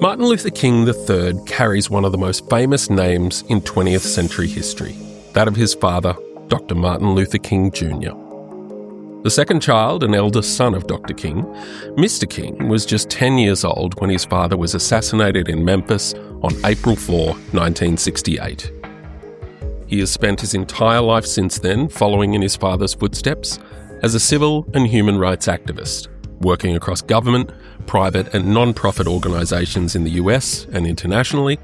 Martin Luther King III carries one of the most famous names in 20th century history, that of his father, Dr. Martin Luther King Jr. The second child and eldest son of Dr. King, Mr. King was just 10 years old when his father was assassinated in Memphis on April 4, 1968. He has spent his entire life since then following in his father's footsteps as a civil and human rights activist, working across government, private and non-profit organisations in the US and internationally,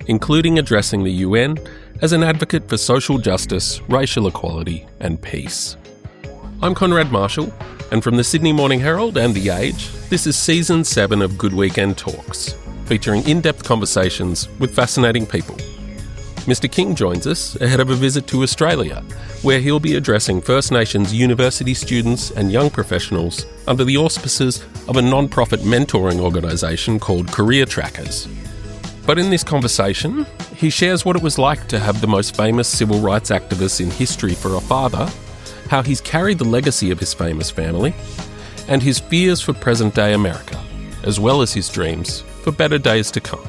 including addressing the UN as an advocate for social justice, racial equality and peace. I'm Conrad Marshall, and from the Sydney Morning Herald and The Age, this is Season 7 of Good Weekend Talks, featuring in-depth conversations with fascinating people. Mr. King joins us ahead of a visit to Australia, where he'll be addressing First Nations university students and young professionals under the auspices of a non-profit mentoring organisation called Career Trackers. But in this conversation, he shares what it was like to have the most famous civil rights activists in history for a father, how he's carried the legacy of his famous family, and his fears for present-day America, as well as his dreams for better days to come.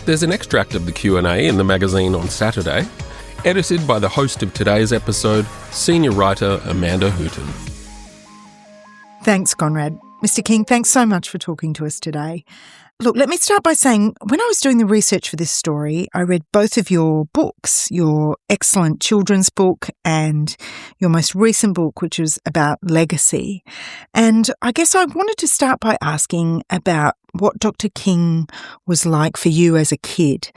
There's an extract of the Q&A in the magazine on Saturday, edited by the host of today's episode, senior writer Amanda Hooton. Thanks, Conrad. Mr. King, thanks so much for talking to us today. Look, let me start by saying, when I was doing the research for this story, I read both of your books, your excellent children's book and your most recent book, which was about legacy. And I guess I wanted to start by asking about what Dr. King was like for you as a kid.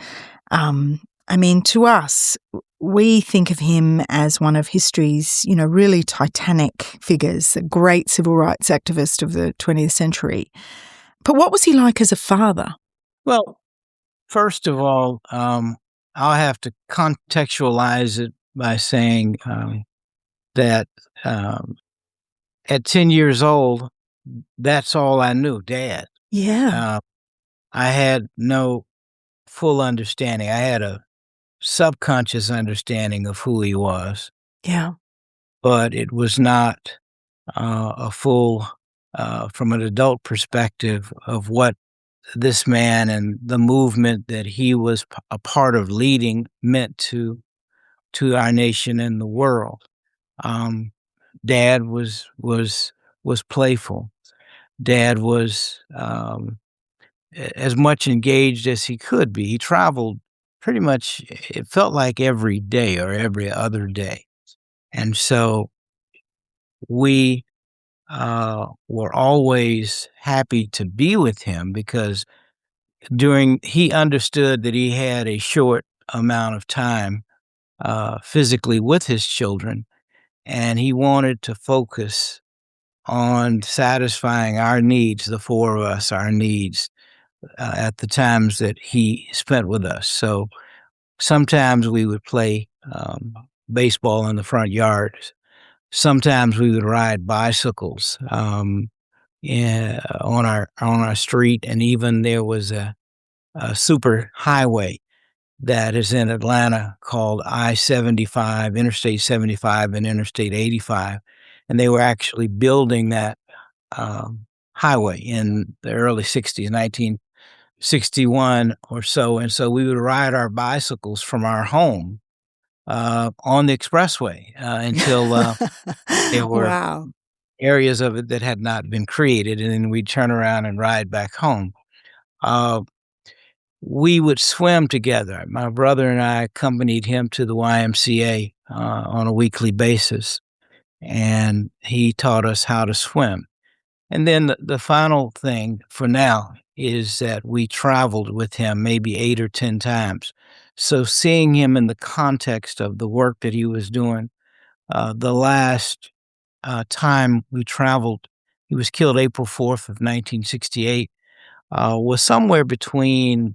To us, we think of him as one of history's, really titanic figures, a great civil rights activist of the 20th century. But what was he like as a father? Well, first of all, I'll have to contextualize it by saying that at 10 years old, that's all I knew, Dad. Yeah. I had no full understanding. I had a subconscious understanding of who he was. Yeah. But it was not a full, from an adult perspective, of what this man and the movement that he was a part of leading meant to our nation and the world. Dad was playful. Dad was as much engaged as he could be. He traveled pretty much, it felt like every day or every other day. And so we were always happy to be with him because he understood that he had a short amount of time physically with his children, and he wanted to focus on satisfying our needs, the four of us, our needs, at the times that he spent with us. So sometimes we would play baseball in the front yard. Sometimes we would ride bicycles on our street, and even there was a super highway that is in Atlanta called I-75, Interstate 75 and Interstate 85, and they were actually building that highway in the early 60s, 1961 or so, and so we would ride our bicycles from our home on the expressway until there were areas of it that had not been created, and then we'd turn around and ride back home. We would swim together. My brother and I accompanied him to the YMCA on a weekly basis, and he taught us how to swim. And then the final thing for now is that we traveled with him maybe 8 or 10 times. So seeing him in the context of the work that he was doing, the last time we traveled, he was killed April 4th of 1968, was somewhere between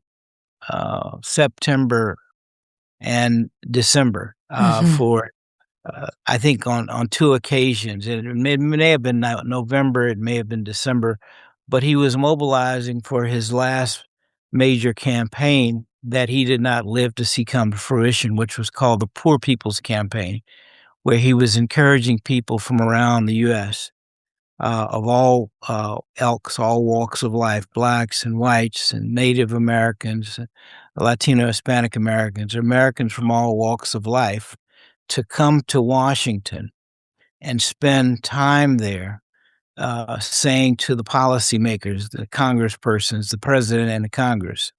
September and December for, I think, on two occasions. It may have been November, it may have been December, but he was mobilizing for his last major campaign that he did not live to see come to fruition, which was called the Poor People's Campaign, where he was encouraging people from around the U.S. of all ilks, all walks of life, blacks and whites and Native Americans, Latino, Hispanic Americans, Americans from all walks of life, to come to Washington and spend time there, saying to the policymakers, the congresspersons, the president and the Congress,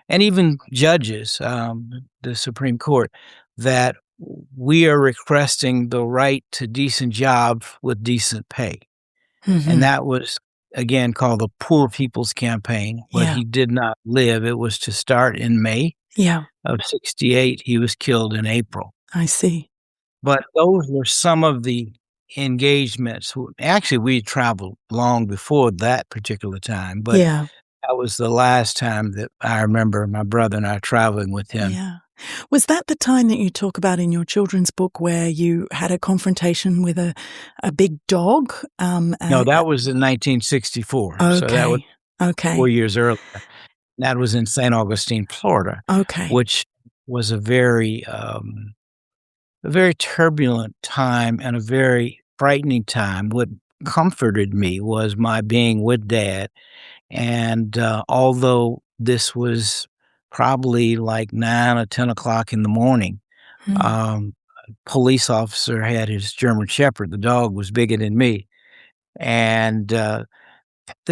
and even judges, the Supreme Court, that we are requesting the right to decent jobs with decent pay. And that was, again, called the Poor People's Campaign, but Yeah. he did not live. It was to start in May Yeah, of 68. He was killed in April. I see. But those were some of the engagements. Actually, we traveled long before that particular time, but Yeah, that was the last time that I remember my brother and I traveling with him. yeah. Was that the time that you talk about in your children's book where you had a confrontation with a big dog? No, that was in 1964. So that was Okay. 4 years earlier. That was in St. Augustine, Florida, Okay. which was a very turbulent time and a very frightening time. What comforted me was my being with Dad. And although this was probably like 9 or 10 o'clock in the morning, a police officer had his German Shepherd. The dog was bigger than me. And the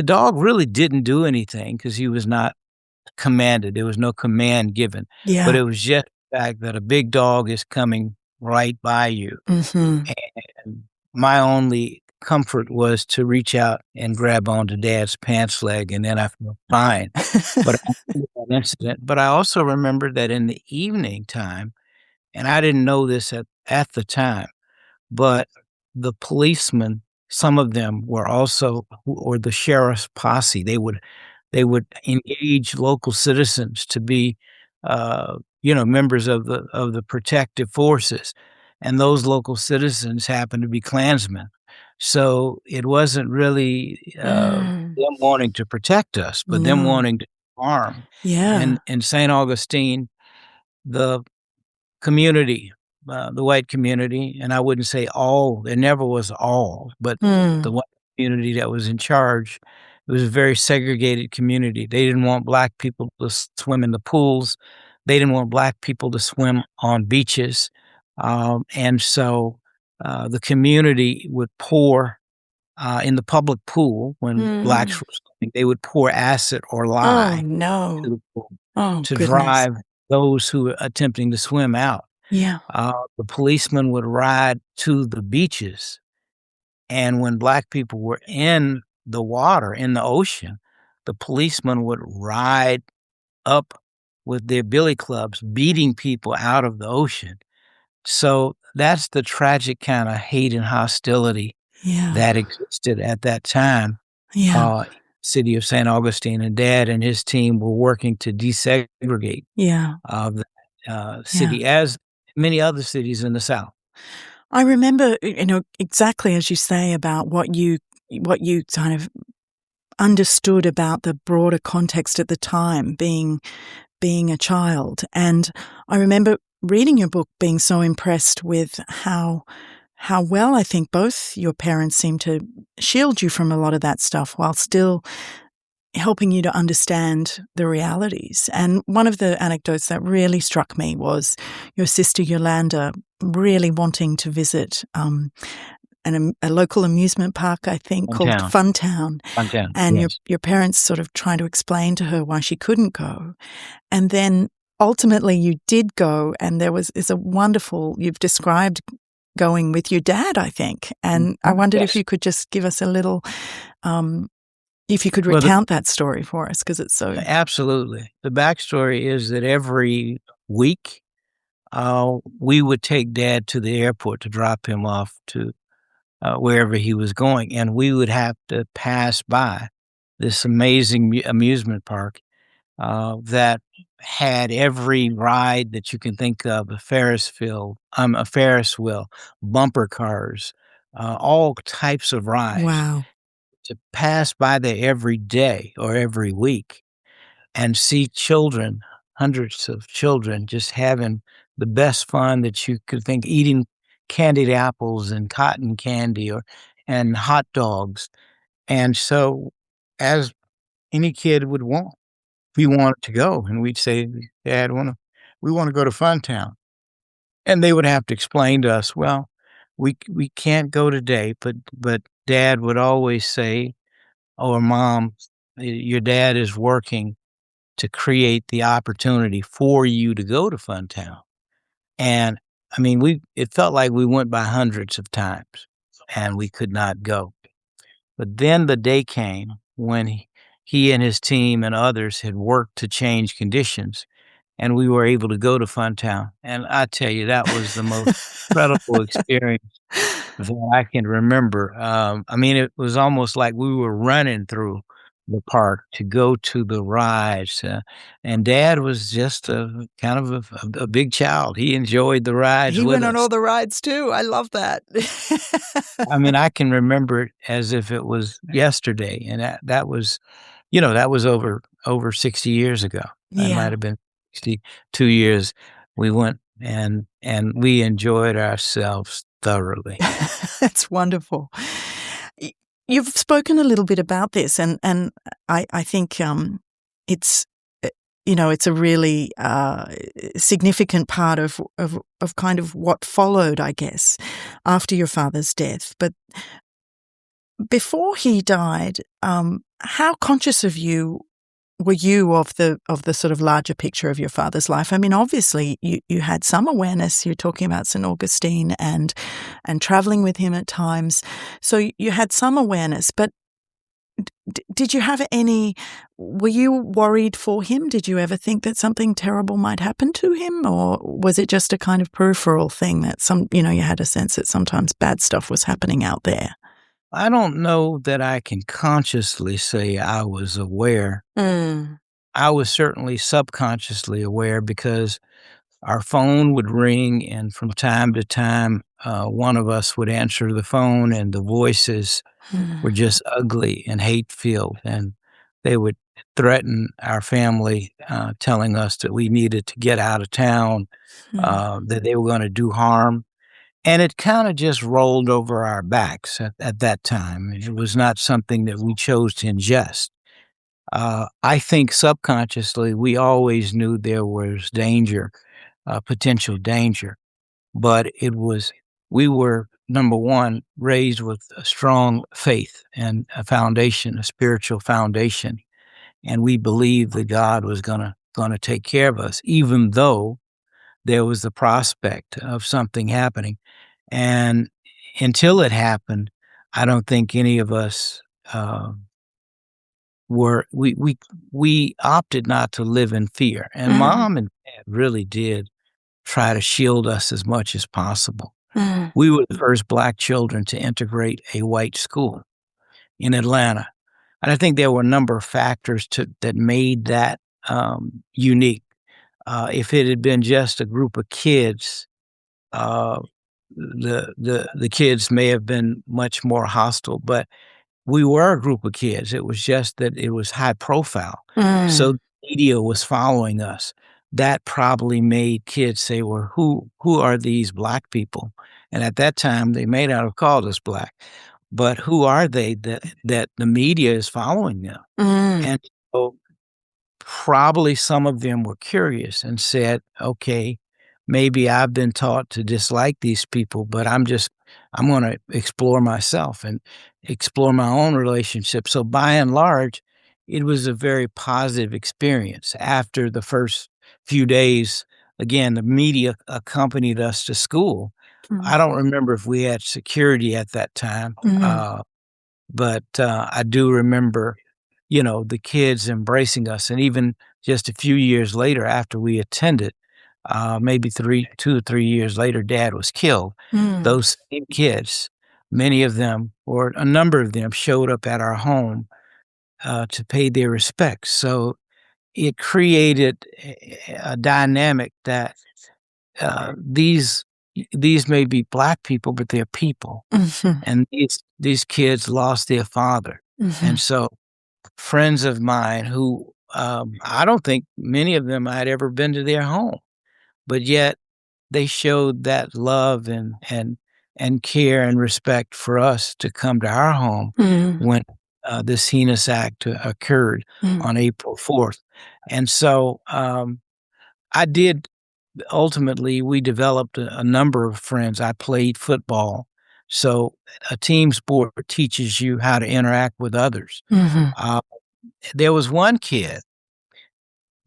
dog really didn't do anything because he was not commanded. There was no command given. Yeah. But it was just the fact that a big dog is coming right by you. Mhm. And my only comfort was to reach out and grab onto Dad's pants leg, and then I felt fine. But I remember that incident. But I also remember that in the evening time, and I didn't know this at the time, but the policemen, some of them were also, or the sheriff's posse, they would engage local citizens to be, members of the protective forces, and those local citizens happened to be Klansmen. So it wasn't really them wanting to protect us, but them No. wanting to harm. Yeah. And in St. Augustine, the community, the white community, and I wouldn't say all, there never was all, but the white community that was in charge, it was a very segregated community. They didn't want black people to swim in the pools. They didn't want black people to swim on beaches. And so the community would pour in the public pool when blacks were swimming, they would pour acid or Oh, lye to no. the pool Oh, to goodness. drive those who were attempting to swim out. Yeah. The policemen would ride to the beaches, and when black people were in the water, in the ocean, the policemen would ride up with their billy clubs, beating people out of the ocean. So that's the tragic kind of hate and hostility Yeah. that existed at that time. Yeah. City of St. Augustine, and Dad and his team were working to desegregate Yeah. the city, as many other cities in the South. I remember, exactly as you say about what you kind of understood about the broader context at the time, being a child. And I remember reading your book, being so impressed with how well I think both your parents seemed to shield you from a lot of that stuff while still helping you to understand the realities. And one of the anecdotes that really struck me was your sister Yolanda really wanting to visit a local amusement park, I think, called Funtown. Funtown, and yes. your parents sort of trying to explain to her why she couldn't go. And then ultimately you did go, and is a wonderful, you've described going with your dad, I think. And I wondered if you could just give us a little, if you could recount that story for us, because it's so... Absolutely. The backstory is that every week we would take Dad to the airport to drop him off to wherever he was going, and we would have to pass by this amazing amusement park that had every ride that you can think of, a Ferris wheel, bumper cars, all types of rides. Wow. To pass by there every day or every week and see children, hundreds of children, just having the best fun that you could think, eating candied apples and cotton candy, and hot dogs. And so, as any kid would want, we wanted to go, and we'd say, "Dad, we wanna go to Funtown." And they would have to explain to us, "Well, we can't go today," but Dad would always say, or Mom, "Your dad is working to create the opportunity for you to go to Funtown." And, I mean, it felt like we went by hundreds of times, and we could not go. But then the day came when he and his team and others had worked to change conditions, and we were able to go to Funtown, and I tell you, that was the most incredible experience that I can remember. I mean, it was almost like we were running through the park to go to the rides, and Dad was just a kind of a big child. He enjoyed the rides He with went on us. all the rides too. I love that. I mean, I can remember it as if it was yesterday, and that was, that was over 60 years ago. That might Yeah. have been 62 years. We went and we enjoyed ourselves thoroughly. That's wonderful. Y You've spoken a little bit about this, and I think, it's, it's a really, significant part of kind of what followed, I guess, after your father's death. But before he died, how conscious were you of the sort of larger picture of your father's life? I mean, obviously, you had some awareness. You're talking about St. Augustine and traveling with him at times. So you had some awareness, but did you have were you worried for him? Did you ever think that something terrible might happen to him? Or was it just a kind of peripheral thing that you had a sense that sometimes bad stuff was happening out there? I don't know that I can consciously say I was aware. Mm. I was certainly subconsciously aware because our phone would ring, and from time to time, one of us would answer the phone, and the voices were Mm. just ugly and hate-filled, and they would threaten our family, telling us that we needed to get out of town, Mm. that they were gonna do harm, and it kinda just rolled over our backs at that time. It was not something that we chose to ingest. I think subconsciously, we always knew there was danger, potential danger, but we were, number one, raised with a strong faith and a foundation, a spiritual foundation, and we believed that God was gonna take care of us, even though there was the prospect of something happening. And until it happened, I don't think any of us, were we opted not to live in fear, and Mm. Mom and Dad really did try to shield us as much as possible. Mm. We were the first Black children to integrate a white school in Atlanta, and I think there were a number of factors that made that, unique. If it had been just a group of kids, uh, the kids may have been much more hostile, but we were a group of kids. It was just that it was high profile. So Mm. the media was following us. That probably made kids say, "Well, who are these Black people?" And at that time, they may not have called us Black, but who are they that the media is following them? Mm. And so probably some of them were curious and said, "Okay, maybe I've been taught to dislike these people, but I'm gonna explore myself and explore my own relationship." So by and large, it was a very positive experience. After the first few days, again, the media accompanied us to school. I Mm. don't remember if we had security at that time, Mm. but, I do remember, the kids embracing us, and even just a few years later after we attended, maybe 2 or 3 years later, Dad was killed. Mm. Those same kids, many of them, or a number of them, showed up at our home, to pay their respects. So it created a dynamic that, these may be Black people, but they're people, Mhm. and these kids lost their father. Mhm. And so friends of mine who, I don't think many of them had ever been to their home, but yet they showed that love and care and respect for us to come to our home when this heinous act occurred on April 4th. And so I did ultimately, we developed a number of friends. I played football. So a team sport teaches you how to interact with others. Uh, there was one kid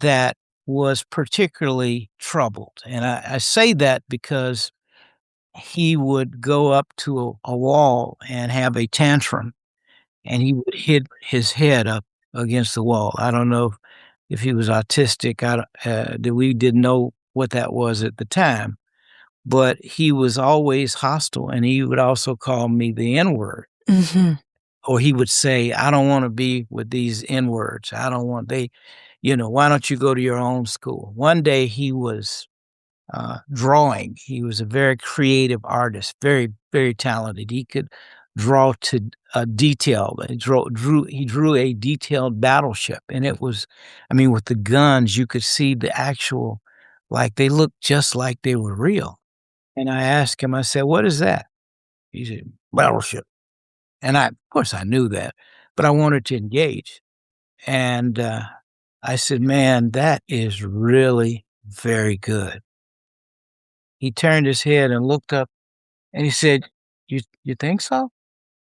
that was particularly troubled. And I say that because he would go up to a wall and have a tantrum, and he would hit his head up against the wall. I don't know if he was autistic. That we didn't know what that was at the time, but he was always hostile, and he would also call me the N-word. Or he would say, "I don't wanna be with these N-words. I don't want why don't you go to your own school?" One day he was drawing. He was a very creative artist, very, very talented. He could draw to detail. He drew a detailed battleship, and it was, I mean, with the guns, you could see the actual, like they looked just like they were real. And I asked him, I said, "What is that?" He said, "Battleship." And of course, I knew that, but I wanted to engage. And I said, "Man, that is really very good." He turned his head and looked up and he said, "You think so?"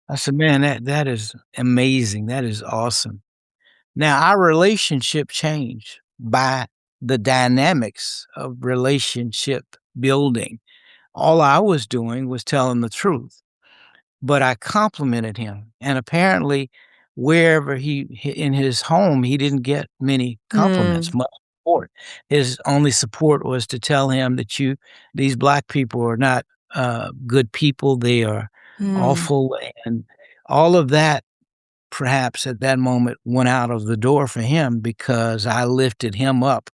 I said, "Man, that is amazing. That is awesome." Now our relationship changed by the dynamics of relationship building. All I was doing was telling the truth, but I complimented him. And apparently wherever he in his home, he didn't get many compliments, much support. His only support was to tell him that these Black people are not good people. They are awful. And all of that perhaps at that moment went out of the door for him because I lifted him up.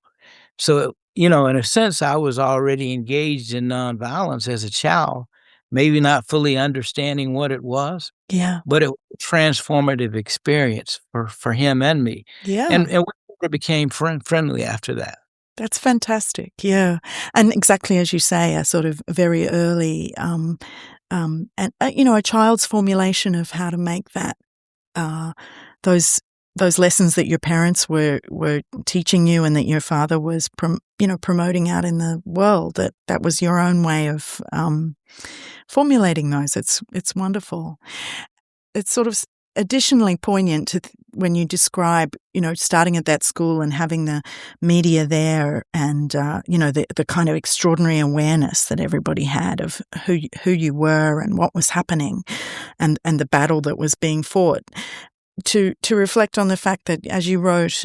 So, in a sense, I was already engaged in nonviolence as a child, maybe not fully understanding what it was, Yeah. but it was a transformative experience for him and me. Yeah. And we sort became friendly after that. That's fantastic. Yeah. And exactly as you say, a sort of very early, and, a child's formulation of how to make that, those lessons that your parents were teaching you and that your father was, promoting out in the world, that was your own way of formulating those. It's wonderful. It's sort of additionally poignant to when you describe, starting at that school and having the media there and, the kind of extraordinary awareness that everybody had of who you were and what was happening and the battle that was being fought. To reflect on the fact that, as you wrote,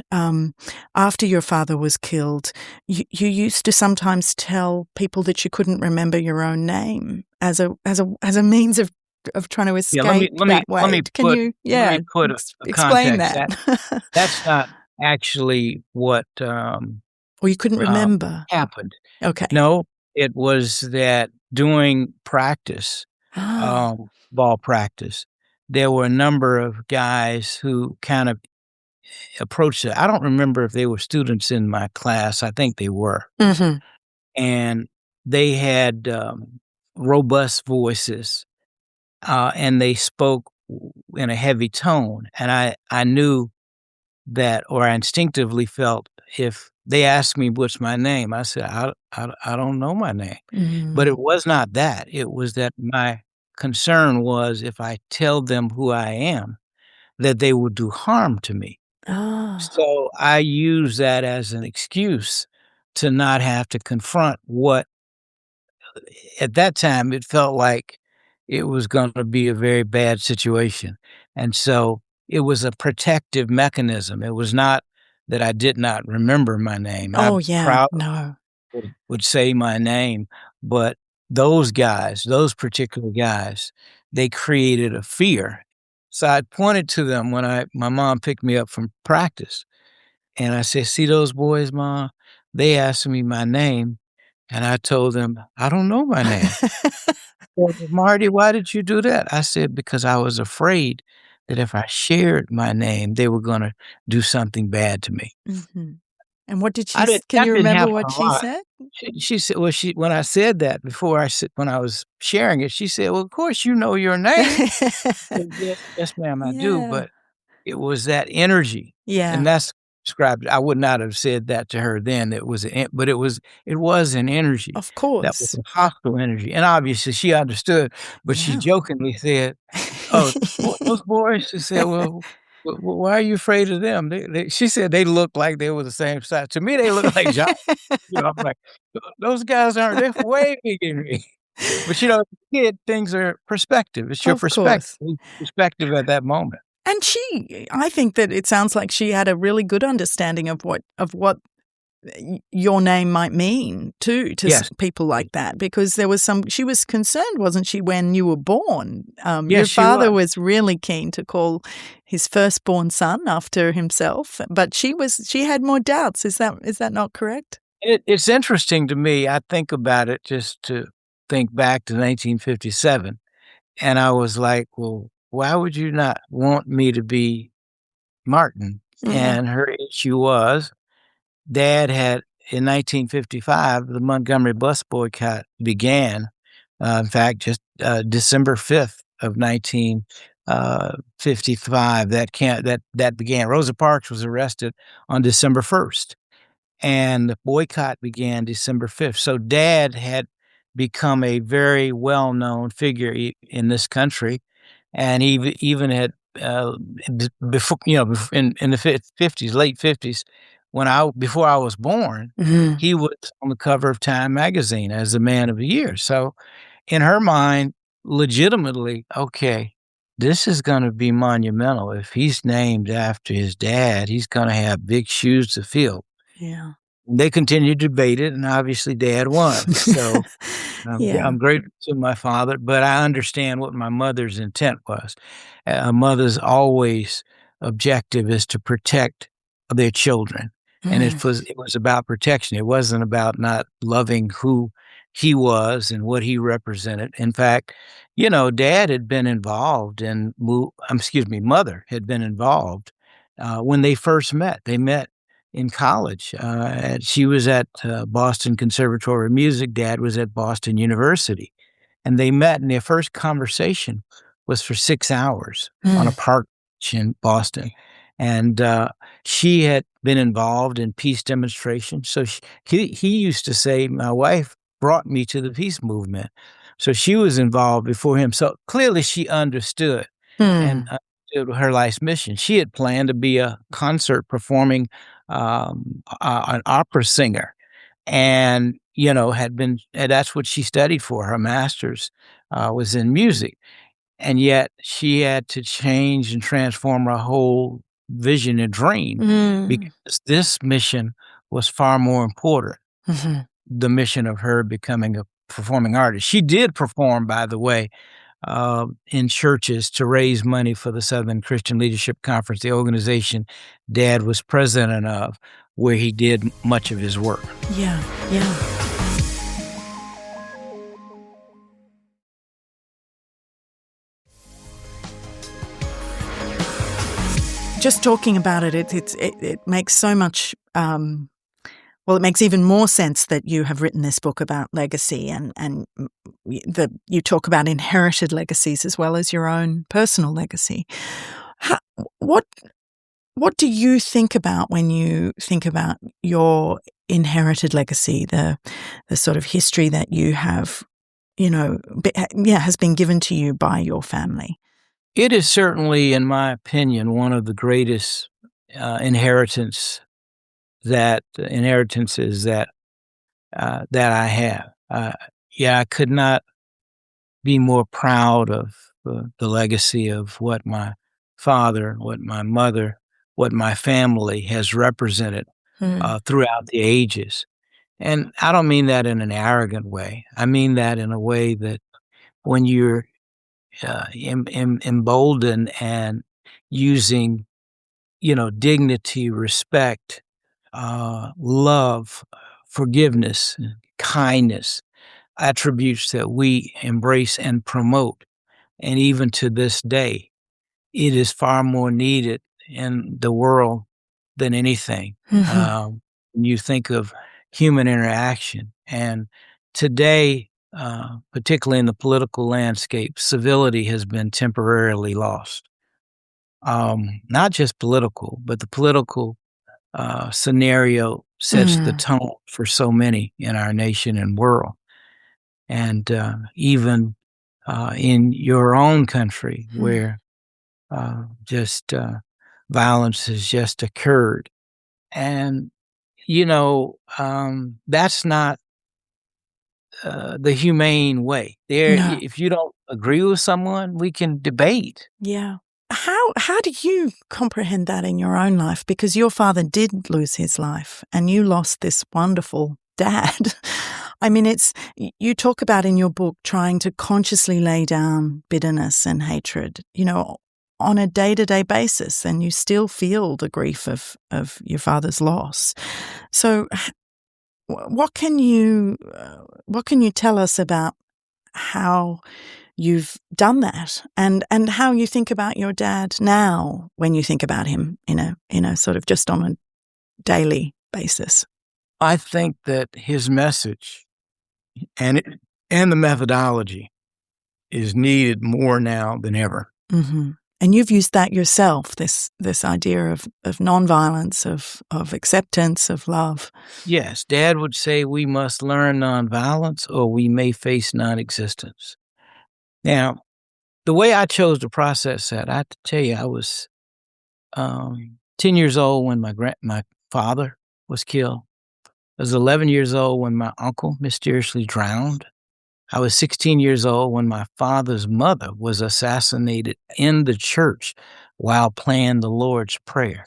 after your father was killed, you used to sometimes tell people that you couldn't remember your own name as a means of trying to escape that way. Let me put a explain context. that. That's not actually what Or you couldn't remember. happened. Okay. No, it was that during practice, ball practice, there were a number of guys who kind of approached it. I don't remember if they were students in my class. I think they were. And they had robust voices, and they spoke in a heavy tone. And I knew that, or I instinctively felt, if they asked me what's my name, I said, I don't know my name. But it was not that. It was that my concern was if I tell them who I am, that they would do harm to me. So I use that as an excuse to not have to confront what, at that time, it felt like it was going to be a very bad situation. And so it was a protective mechanism. It was not that I did not remember my name. Oh, I yeah. proudly No. would say my name, but those guys, those particular guys, they created a fear. So I pointed to them when my mom picked me up from practice, and I said, "See those boys, Mom? They asked me my name, and I told them, I don't know my name." Well, "Marty, why did you do that?" I said, "Because I was afraid that if I shared my name, they were gonna do something bad to me." And what did I didn't can that you didn't remember happen what a she lot. said? She said well, she when I said that before when I was sharing it, she said, "Well, of course you know your name." I said, "Yes, yes, ma'am, I do," Yeah. but it was that energy, and Yeah. that's described I would not have said that to her then, it was an but it was an energy Of that was course. a hostile energy, and obviously she understood, but she Yeah. jokingly said, "Oh, those boys," she said, "Well, why are you afraid of them?" They she said they look like they were the same size. To me, they look like giants. I'm like, Those guys aren't they're way bigger than me." But, as a kid, things are perspective. It's your Of course. perspective at that moment. And I think that it sounds like she had a really good understanding of what your name might mean too to Yes. people like that, because she was concerned, wasn't she, when you were born? Yes, Your she was. father was really keen to call his firstborn son after himself, but she had more doubts. Is that not correct? It's interesting to me, I think about it just to think back to 1957, and I was like, "Well, why would you not want me to be Martin?" Mm. And her issue was dad had in 1955, the Montgomery bus boycott began, in fact, just, December 5th of 1955, that began. Rosa Parks was arrested on December 1st. And the boycott began December 5th. So dad had become a very well-known figure in this country, and he even had before in the 50s, late 50s, before I was born, Mhm. he was on the cover of Time magazine as the man of the year. So in her mind, legitimately, okay, this is going to be monumental. If he's named after his dad, he's going to have big shoes to fill. Yeah. They continued to debate it, and obviously dad won. So Yeah. I'm grateful to my father, but I understand what my mother's intent was. A mother's always objective is to protect their children, and Mm. it was about protection. It wasn't about not loving who he was and what he represented. In fact, dad had been involved in excuse me, mother had been involved, when they first met. They met in college. She was at Boston Conservatory of Music. Dad was at Boston University. And they met, and their first conversation was for 6 hours on a Mm. park bench in Boston. And she had been involved in peace demonstrations. So he used to say, "My wife brought me to the peace movement." So she was involved before him. So clearly she understood and Mm. understood her life's mission. She had planned to be a concert performing an opera singer, and had been and that's what she studied for. Her master's was in music, and yet she had to change and transform her whole vision and dream Mm. because this mission was far more important. Mhm. The mission of her becoming a performing artist. She did perform, by the way, in churches to raise money for the Southern Christian Leadership Conference, the organization dad was president of, where he did much of his work. Yeah. Yeah. Just talking about it, it makes so much. Well, it makes even more sense that you have written this book about legacy, and that you talk about inherited legacies as well as your own personal legacy. How, what what do you think about when you think about your inherited legacy, the sort of history that you have, has been given to you by your family? It is certainly, in my opinion, one of the greatest inheritances that I have. Yeah, I could not be more proud of the legacy of what my father, what my mother, what my family has represented Mm. throughout the ages. And I don't mean that in an arrogant way. I mean that in a way that when you're emboldened and using, dignity, respect, love, forgiveness, kindness, attributes that we embrace and promote. And even to this day, it is far more needed in the world than anything. Mhm. when you think of human interaction. And today, particularly in the political landscape, civility has been temporarily lost. Not just political, but the political scenario sets the Mm. tone for so many in our nation and world. And even in your own country, Mm. where just violence has just occurred. And, that's not the humane way. No. If you don't agree with someone, we can debate. Yeah. How do you comprehend that in your own life? Because your father did lose his life and you lost this wonderful dad. I mean, you talk about in your book trying to consciously lay down bitterness and hatred, on a day-to-day basis, and you still feel the grief of your father's loss. So what can you tell us about how you've done that and how you think about your dad now when you think about him in a sort of just on a daily basis? I think that his message and and the methodology is needed more now than ever. Mm-hmm. And you've used that yourself, this idea of nonviolence, of acceptance, of love. Yes, Dad would say we must learn nonviolence or we may face non-existence. Now, the way I chose to process that, I have to tell you, I was 10 years old when my father was killed. I was 11 years old when my uncle mysteriously drowned. I was 16 years old when my father's mother was assassinated in the church while praying the Lord's Prayer.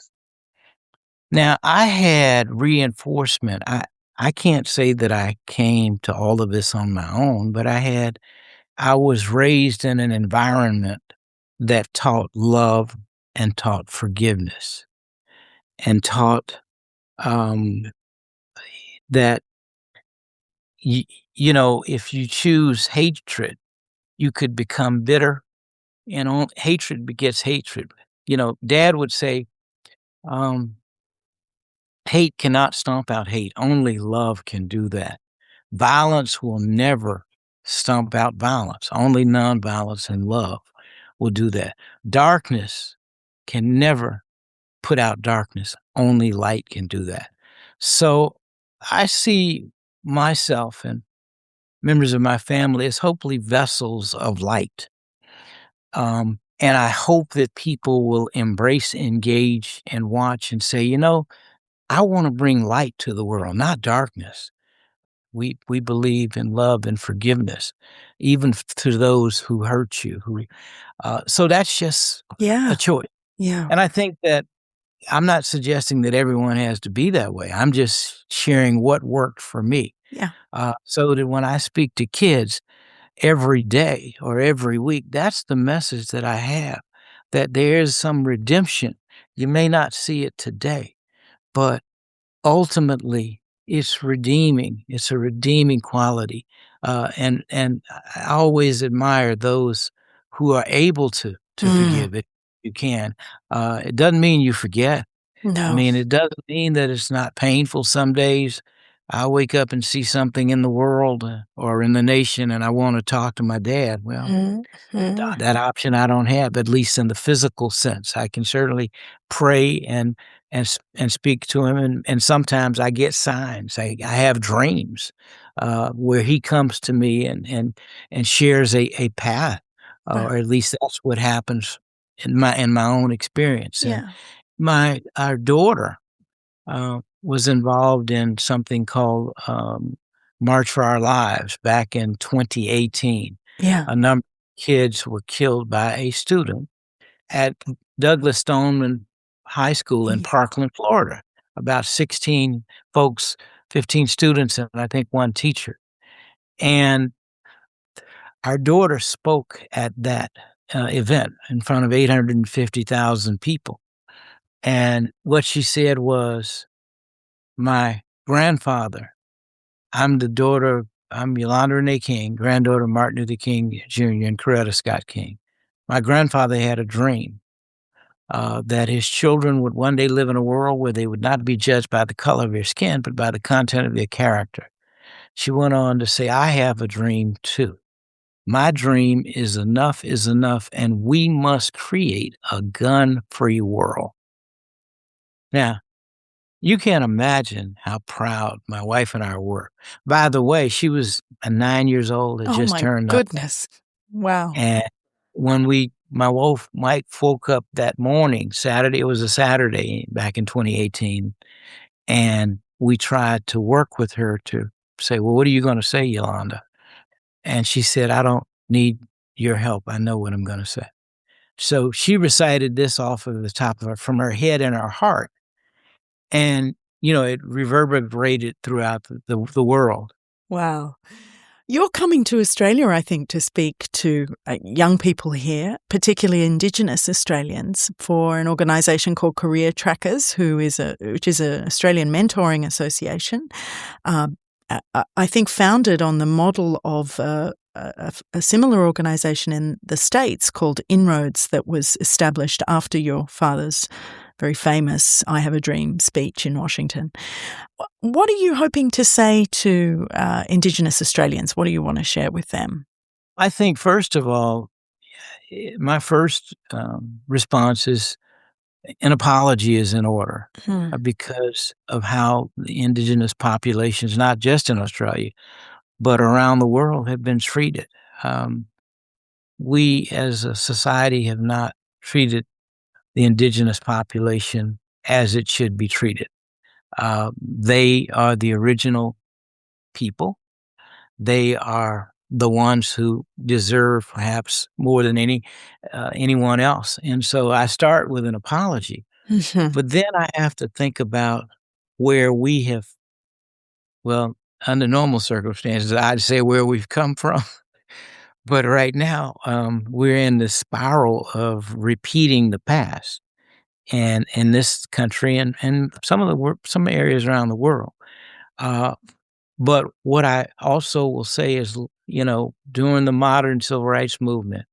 Now, I had reinforcement. I can't say that I came to all of this on my own, but I was raised in an environment that taught love and taught forgiveness and taught that, if you choose hatred, you could become bitter, and hatred begets hatred. Dad would say, um, hate cannot stomp out hate. Only love can do that. Violence will never stomp out violence. Only nonviolence and love will do that. Darkness can never put out darkness. Only light can do that. So I see myself and members of my family as hopefully vessels of light. And I hope that people will embrace, engage, and watch and say, I want to bring light to the world, not darkness. We believe in love and forgiveness, even to those who hurt you. So that's just Yeah. a choice. Yeah. And I think that I'm not suggesting that everyone has to be that way. I'm just sharing what worked for me. Yeah. So that when I speak to kids every day or every week, that's the message that I have, that there is some redemption. You may not see it today, but ultimately it's redeeming. It's a redeeming quality. And I always admire those who are able to Mm. forgive it. You can. It doesn't mean you forget. I No. mean, it doesn't mean that it's not painful. Some days I wake up and see something in the world or in the nation and I want to talk to my dad. Well, Mm-hmm. that option I don't have, at least in the physical sense. I can certainly pray and speak to him, and sometimes I get signs. I have dreams where he comes to me and shares a path, Right. or at least that's what happens in my own experience. And Yeah. our daughter was involved in something called March for Our Lives back in 2018. Yeah. A number of kids were killed by a student at Douglas Stoneman High School in Yeah. Parkland, Florida. About 16 folks, 15 students, and I think one teacher. And our daughter spoke at that event in front of 850,000 people. And what she said was, my grandfather, I'm Yolanda Renee King, granddaughter of Martin Luther King Jr. and Coretta Scott King. My grandfather had a dream that his children would one day live in a world where they would not be judged by the color of their skin, but by the content of their character. She went on to say, I have a dream too. My dream is enough, and we must create a gun-free world. Now, you can't imagine how proud my wife and I were. By the way, she was 9 years old, had Oh just my turned 9. goodness. Wow. And when my wife woke up that morning, Saturday, it was a Saturday back in 2018, and we tried to work with her to say, well, what are you going to say, Yolanda? And she said, I don't need your help. I know what I'm going to say. So she recited this off of the top of her, from her head and her heart. And, it reverberated throughout the world. Wow. You're coming to Australia, I think, to speak to young people here, particularly Indigenous Australians, for an organisation called Career Trackers, which is an Australian mentoring association. I think founded on the model of a similar organisation in the States called Inroads that was established after your father's very famous I Have a Dream speech in Washington. What are you hoping to say to Indigenous Australians? What do you want to share with them? I think, first of all, my first response is an apology is in order because of how the Indigenous populations, not just in Australia, but around the world, have been treated. We as a society have not treated the Indigenous population as it should be treated. They are the original people. They are the ones who deserve perhaps more than anyone else. And so I start with an apology, but then I have to think about where we have, well, under normal circumstances, I'd say where we've come from. But right now, we're in the spiral of repeating the past, and in this country and some areas around the world. But what I also will say is, during the modern civil rights movement,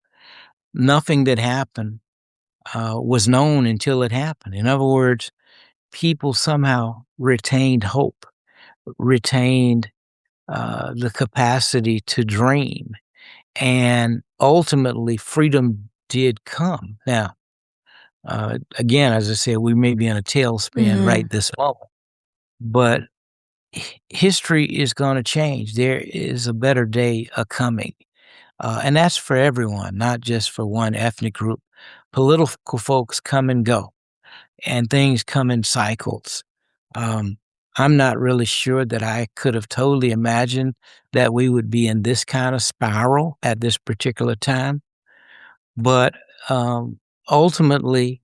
nothing that happened was known until it happened. In other words, people somehow retained hope, retained the capacity to dream, and ultimately freedom did come. Now, again, as I said, we may be in a tailspin right this moment, but history is going to change. There is a better day a-coming. And that's for everyone, not just for one ethnic group. Political folks come and go, and things come in cycles. I'm not really sure that I could have totally imagined that we would be in this kind of spiral at this particular time. But ultimately,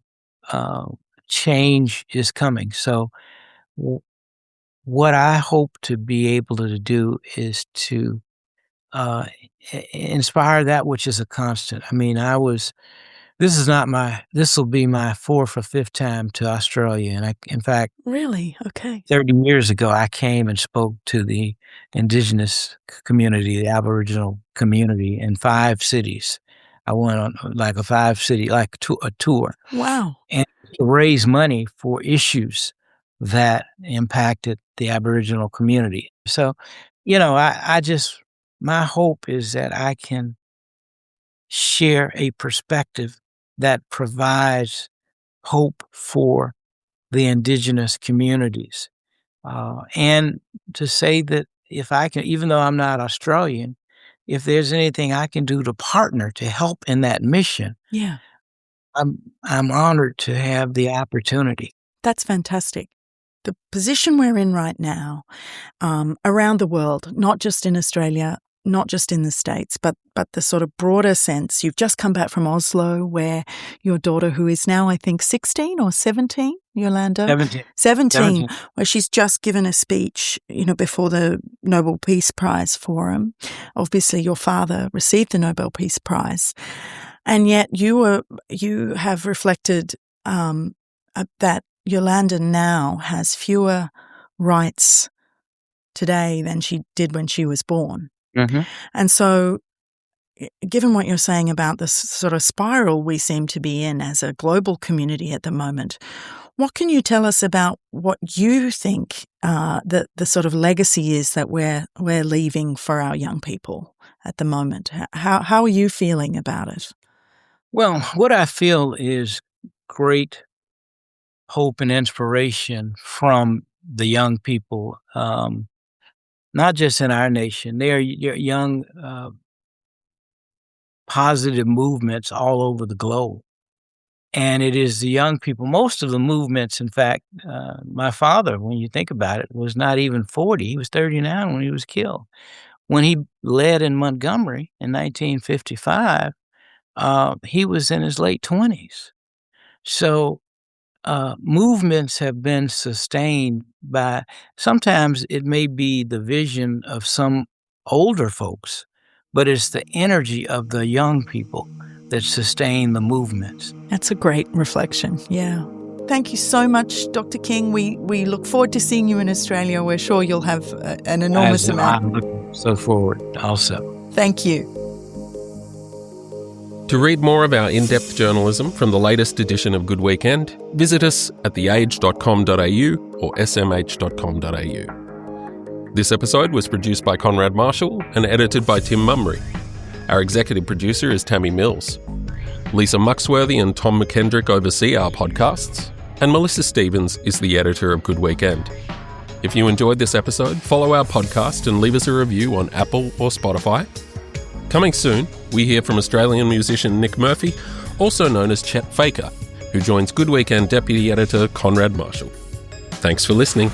change is coming. So what I hope to be able to do is to inspire that which is a constant. I mean, this will be my 4th or 5th time to Australia. And in fact, Really? Okay. 30 years ago, I came and spoke to the Indigenous community, the Aboriginal community in 5 cities. I went on like a 5-city, like a tour. Wow. And to raise money for issues that impacted the Aboriginal community. So, my hope is that I can share a perspective that provides hope for the Indigenous communities. And to say that if I can, even though I'm not Australian, if there's anything I can do to partner to help in that mission, Yeah. I'm honored to have the opportunity. That's fantastic. The position we're in right now, around the world, not just in Australia, not just in the States, but the sort of broader sense. You've just come back from Oslo, where your daughter, who is now, I think, 16 or 17, Yolanda? 17, where she's just given a speech, before the Nobel Peace Prize Forum. Obviously, your father received the Nobel Peace Prize. And yet you have reflected that Yolanda now has fewer rights today than she did when she was born. Mm-hmm. And so given what you're saying about this sort of spiral we seem to be in as a global community at the moment, what can you tell us about what you think the sort of legacy is that we're leaving for our young people at the moment? How are you feeling about it? Well, what I feel is great hope and inspiration from the young people, not just in our nation. They are young, positive movements all over the globe. And it is the young people, most of the movements, in fact, my father, when you think about it, was not even 40. He was 39 when he was killed. When he led in Montgomery in 1955, he was in his late 20s. So movements have been sustained by, sometimes it may be the vision of some older folks, but it's the energy of the young people that sustain the movements. That's a great reflection, yeah. Thank you so much, Dr. King. We look forward to seeing you in Australia. We're sure you'll have an enormous amount. I'm looking so forward also. Thank you. To read more of our in-depth journalism from the latest edition of Good Weekend, visit us at theage.com.au or smh.com.au. This episode was produced by Conrad Marshall and edited by Tim Mumry. Our executive producer is Tammy Mills. Lisa Muxworthy and Tom McKendrick oversee our podcasts, and Melissa Stevens is the editor of Good Weekend. If you enjoyed this episode, follow our podcast and leave us a review on Apple or Spotify. Coming soon, we hear from Australian musician Nick Murphy, also known as Chet Faker, who joins Good Weekend Deputy Editor Conrad Marshall. Thanks for listening.